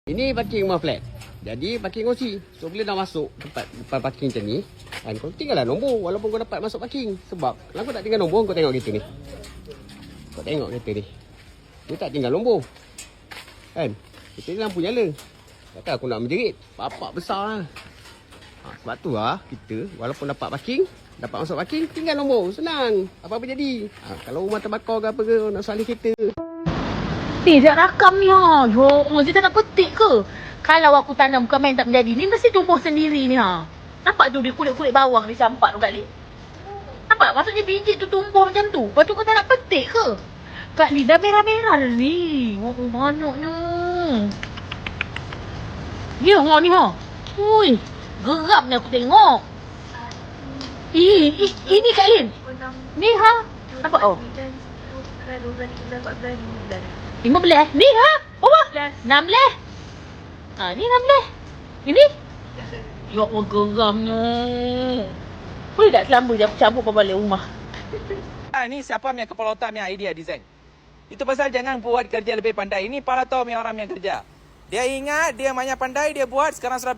Ini parking rumah flat. Jadi parking kunci. So bila dah masuk tempat depan parking macam ni, kan, kau tinggallah nombor walaupun kau dapat masuk parking. Sebab kalau kau tak tinggal nombor, kau tengok kereta ni. Kau tengok kereta ni. Dia tak tinggal nombor. Kan? Kereta ni lampu nyala. Takkan aku nak menjerit. Bapak besar lah. Sebab tu lah kita walaupun dapat parking, dapat masuk parking, tinggal nombor. Senang. Apa-apa jadi. Kalau rumah terbakar ke apa ke, nak salih kereta. Ni dia rakam ni ha. Yo, dia tak nak petik ke? Kalau aku tanam bukan main tak menjadi. Ni mesti tumbuh sendiri ni ha. Nampak tu dia kulit-kulit bawang dia campak tu kat ni. Nampak? Maksudnya biji tu tumbuh macam tu. Lepas tu kau tak nak petik ke? Kat ni dah merah-merah dah ni. Oh, manaknya. Ya, ha ni ha. Ui, geram ni aku tengok. Ini Kak Lin. Ni ha. Nampak oh. 15. Ni ha? Apa? 16. Ni 16. Ini? Ya Allah, geramnya. Boleh tak selamba je aku cabut balik rumah? Ni siapa punya kepala otak punya idea design? Itu pasal jangan buat kerja lebih pandai. Ini para tahu punya orang yang kerja. Dia ingat dia banyak pandai, dia buat, sekarang sudah